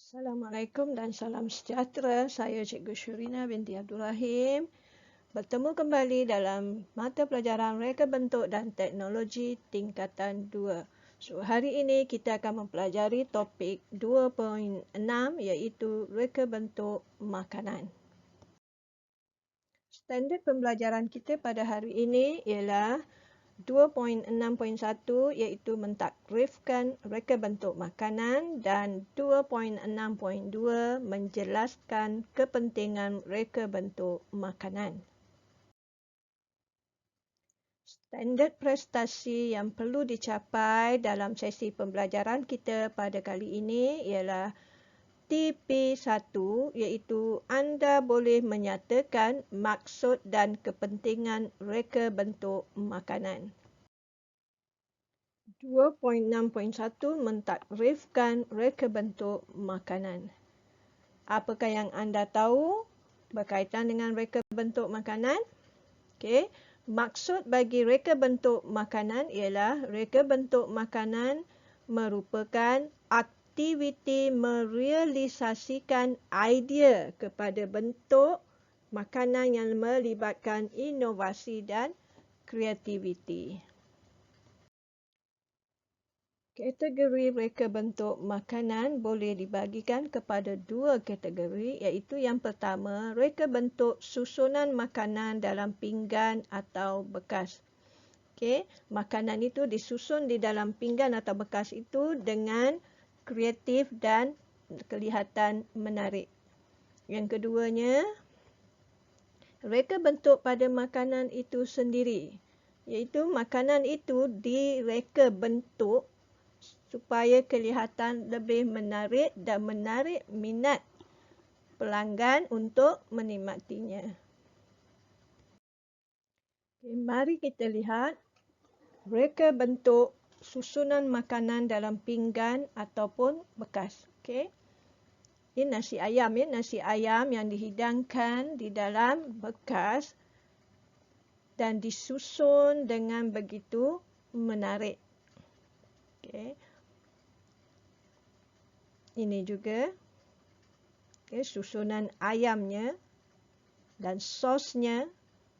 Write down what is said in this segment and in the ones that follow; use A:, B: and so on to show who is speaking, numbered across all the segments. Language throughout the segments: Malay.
A: Assalamualaikum dan salam sejahtera. Saya Cikgu Shurina binti Abdul Rahim. Bertemu kembali dalam mata pelajaran reka bentuk dan teknologi tingkatan 2. So, hari ini kita akan mempelajari topik 2.6 iaitu reka bentuk makanan. Standard pembelajaran kita pada hari ini ialah 2.6.1 iaitu mentakrifkan reka bentuk makanan dan 2.6.2 menjelaskan kepentingan reka bentuk makanan. Standard prestasi yang perlu dicapai dalam sesi pembelajaran kita pada kali ini ialah TP1 iaitu anda boleh menyatakan maksud dan kepentingan reka bentuk makanan. 2.6.1 mentakrifkan reka bentuk makanan. Apakah yang anda tahu berkaitan dengan reka bentuk makanan? Okey, maksud bagi reka bentuk makanan ialah reka bentuk makanan merupakan aktiviti merealisasikan idea kepada bentuk makanan yang melibatkan inovasi dan kreativiti. Kategori reka bentuk makanan boleh dibagikan kepada dua kategori iaitu yang pertama, reka bentuk susunan makanan dalam pinggan atau bekas. Okey, makanan itu disusun di dalam pinggan atau bekas itu dengan kreatif dan kelihatan menarik. Yang keduanya, reka bentuk pada makanan itu sendiri, iaitu makanan itu direka bentuk supaya kelihatan lebih menarik dan menarik minat pelanggan untuk menikmatinya. Okay, mari kita lihat reka bentuk susunan makanan dalam pinggan ataupun bekas. Okay. Ini nasi ayam, nasi ayam yang dihidangkan di dalam bekas dan disusun dengan begitu menarik. Okay. Ini juga susunan ayamnya dan sosnya.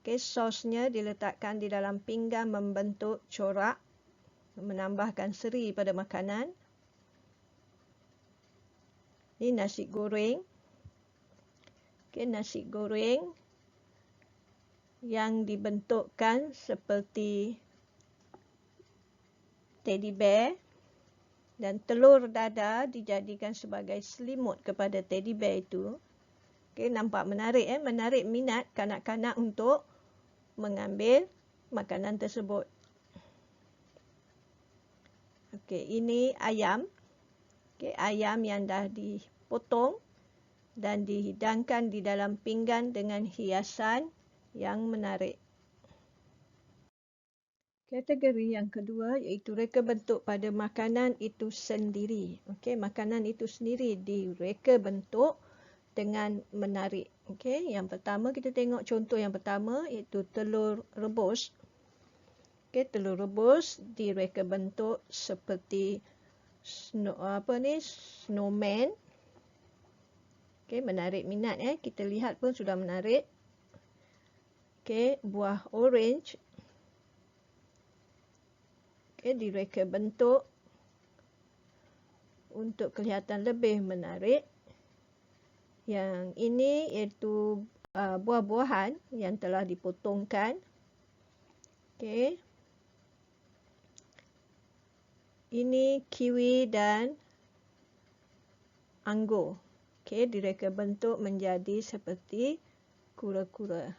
A: Sosnya diletakkan di dalam pinggan membentuk corak, menambahkan seri pada makanan. Ini nasi goreng. Nasi goreng yang dibentukkan seperti teddy bear. Dan telur dadar dijadikan sebagai selimut kepada teddy bear itu. Nampak menarik, menarik minat kanak-kanak untuk mengambil makanan tersebut. Ini ayam. Ayam yang dah dipotong dan dihidangkan di dalam pinggan dengan hiasan yang menarik. Kategori yang kedua iaitu reka bentuk pada makanan itu sendiri. Makanan itu sendiri direka bentuk dengan menarik. Yang pertama kita tengok contoh yang pertama iaitu telur rebus. Telur rebus direka bentuk seperti snowman. Menarik minat kita lihat pun sudah menarik. Buah orange direka bentuk untuk kelihatan lebih menarik. Yang ini iaitu buah-buahan yang telah dipotongkan. Ini kiwi dan anggur. Direka bentuk menjadi seperti kura-kura.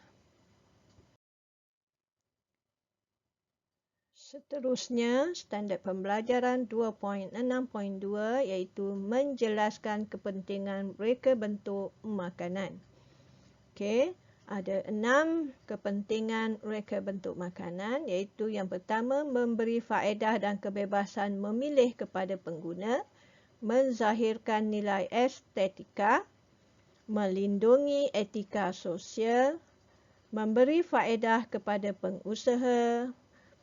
A: Seterusnya, standard pembelajaran 2.6.2 iaitu menjelaskan kepentingan reka bentuk makanan. Ada 6 kepentingan reka bentuk makanan iaitu yang pertama, memberi faedah dan kebebasan memilih kepada pengguna, menzahirkan nilai estetika, melindungi etika sosial, memberi faedah kepada pengusaha,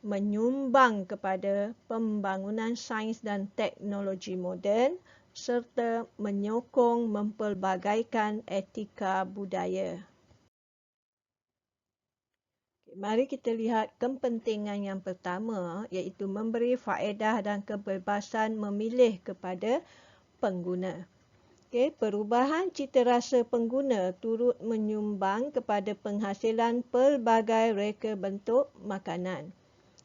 A: menyumbang kepada pembangunan sains dan teknologi moden, serta menyokong mempelbagaikan etika budaya. Mari kita lihat kepentingan yang pertama, iaitu memberi faedah dan kebebasan memilih kepada pengguna. Perubahan citarasa pengguna turut menyumbang kepada penghasilan pelbagai reka bentuk makanan.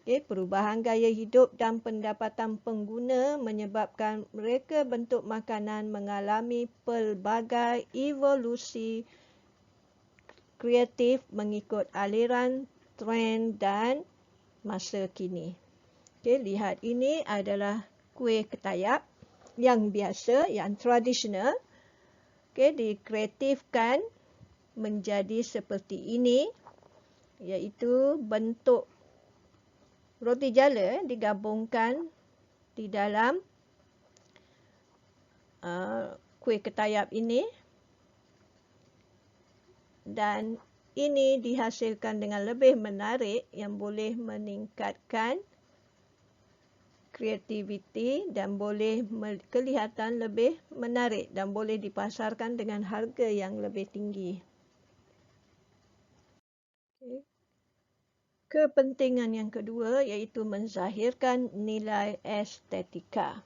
A: Perubahan gaya hidup dan pendapatan pengguna menyebabkan reka bentuk makanan mengalami pelbagai evolusi kreatif mengikut aliran, trend dan masa kini. Lihat, ini adalah kuih ketayap yang biasa, yang tradisional. Dikreatifkan menjadi seperti ini, iaitu bentuk roti jala digabungkan di dalam kuih ketayap ini. Dan ini dihasilkan dengan lebih menarik yang boleh meningkatkan kreativiti dan boleh kelihatan lebih menarik dan boleh dipasarkan dengan harga yang lebih tinggi. Kepentingan yang kedua iaitu menzahirkan nilai estetika.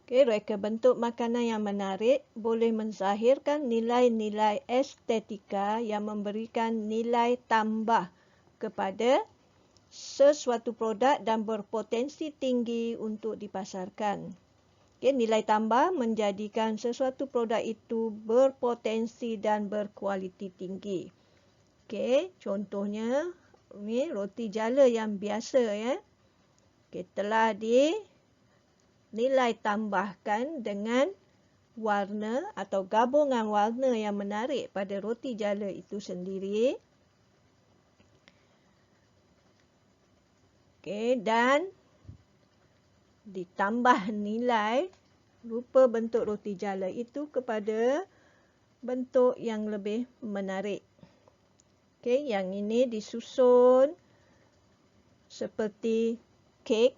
A: Reka bentuk makanan yang menarik boleh menzahirkan nilai-nilai estetika yang memberikan nilai tambah kepada sesuatu produk dan berpotensi tinggi untuk dipasarkan. Nilai tambah menjadikan sesuatu produk itu berpotensi dan berkualiti tinggi. Contohnya ni roti jala yang biasa telah nilai tambahkan dengan warna atau gabungan warna yang menarik pada roti jala itu sendiri. Dan ditambah nilai rupa bentuk roti jala itu kepada bentuk yang lebih menarik. Yang ini disusun seperti kek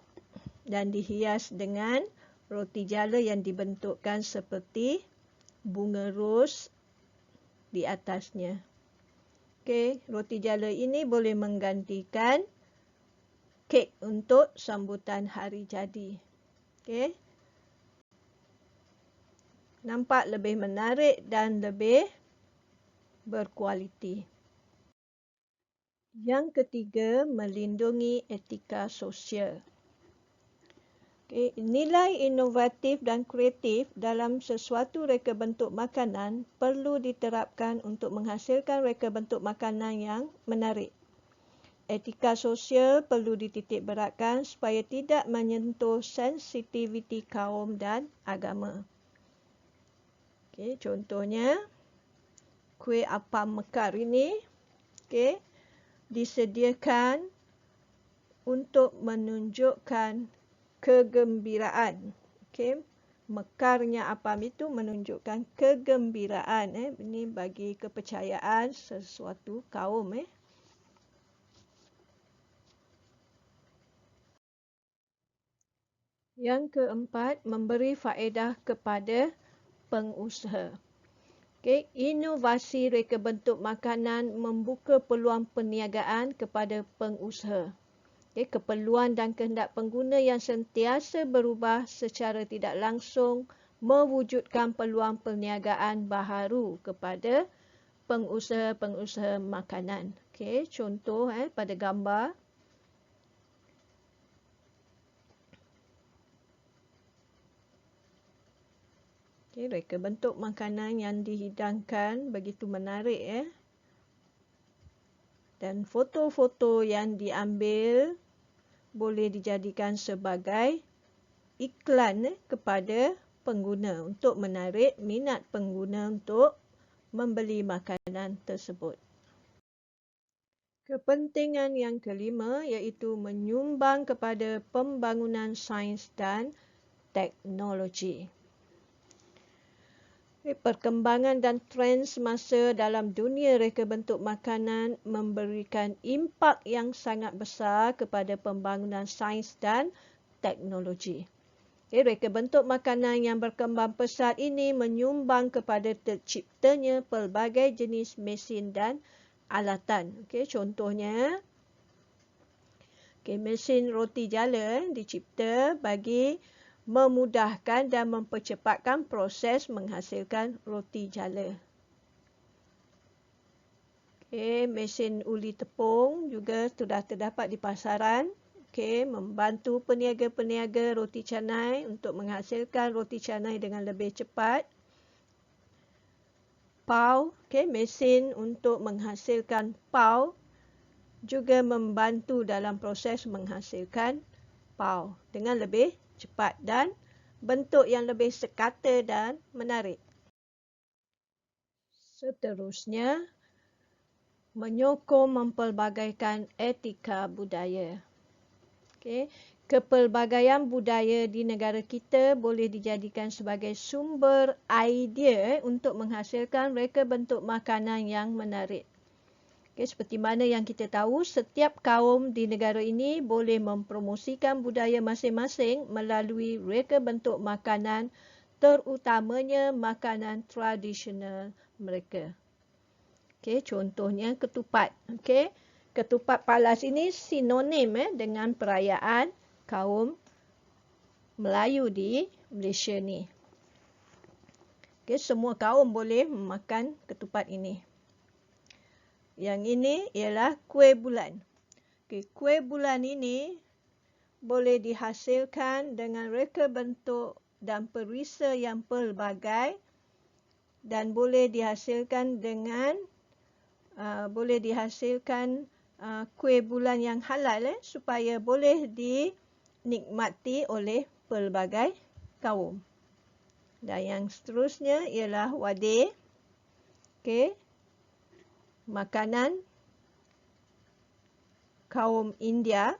A: dan dihias dengan roti jala yang dibentukkan seperti bunga ros di atasnya. Roti jala ini boleh menggantikan kek untuk sambutan hari jadi. Nampak lebih menarik dan lebih berkualiti. Yang ketiga, melindungi etika sosial. Nilai inovatif dan kreatif dalam sesuatu reka bentuk makanan perlu diterapkan untuk menghasilkan reka bentuk makanan yang menarik. Etika sosial perlu dititik beratkan supaya tidak menyentuh sensitiviti kaum dan agama. Contohnya, kuih apam mekar ini disediakan untuk menunjukkan kegembiraan. Mekarnya apam itu menunjukkan kegembiraan. Ini bagi kepercayaan sesuatu kaum. Yang keempat, memberi faedah kepada pengusaha. Inovasi reka bentuk makanan membuka peluang perniagaan kepada pengusaha. Keperluan dan kehendak pengguna yang sentiasa berubah secara tidak langsung mewujudkan peluang perniagaan baharu kepada pengusaha-pengusaha makanan. Contoh pada gambar. Reka bentuk makanan yang dihidangkan begitu menarik. Dan foto-foto yang diambil boleh dijadikan sebagai iklan kepada pengguna untuk menarik minat pengguna untuk membeli makanan tersebut. Kepentingan yang kelima iaitu menyumbang kepada pembangunan sains dan teknologi. Perkembangan dan trend semasa dalam dunia reka bentuk makanan memberikan impak yang sangat besar kepada pembangunan sains dan teknologi. Okay, reka bentuk makanan yang berkembang pesat ini menyumbang kepada terciptanya pelbagai jenis mesin dan alatan. Okay, contohnya, mesin roti jala dicipta bagi memudahkan dan mempercepatkan proses menghasilkan roti jala. Mesin uli tepung juga sudah terdapat di pasaran. Membantu peniaga-peniaga roti canai untuk menghasilkan roti canai dengan lebih cepat. Pau, mesin untuk menghasilkan pau juga membantu dalam proses menghasilkan pau dengan lebih cepat dan bentuk yang lebih sekata dan menarik. Seterusnya, menyokong mempelbagaikan etika budaya. Kepelbagaian budaya di negara kita boleh dijadikan sebagai sumber idea untuk menghasilkan reka bentuk makanan yang menarik. Seperti mana yang kita tahu, setiap kaum di negara ini boleh mempromosikan budaya masing-masing melalui reka bentuk makanan, terutamanya makanan tradisional mereka. Contohnya ketupat. Ketupat palas ini sinonim dengan perayaan kaum Melayu di Malaysia ni. Semua kaum boleh memakan ketupat ini. Yang ini ialah kuih bulan. Kuih bulan ini boleh dihasilkan dengan reka bentuk dan perisa yang pelbagai dan boleh dihasilkan dengan kuih bulan yang halal supaya boleh dinikmati oleh pelbagai kaum. Dan yang seterusnya ialah wadih. Makanan kaum India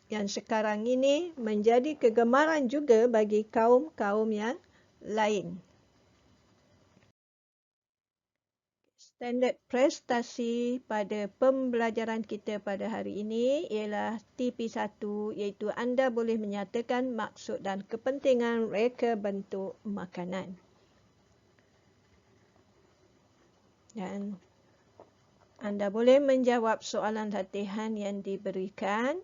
A: yang sekarang ini menjadi kegemaran juga bagi kaum-kaum yang lain. Standard prestasi pada pembelajaran kita pada hari ini ialah TP1, iaitu anda boleh menyatakan maksud dan kepentingan reka bentuk makanan. Dan anda boleh menjawab soalan latihan yang diberikan.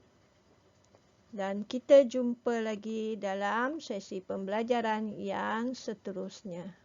A: Dan kita jumpa lagi dalam sesi pembelajaran yang seterusnya.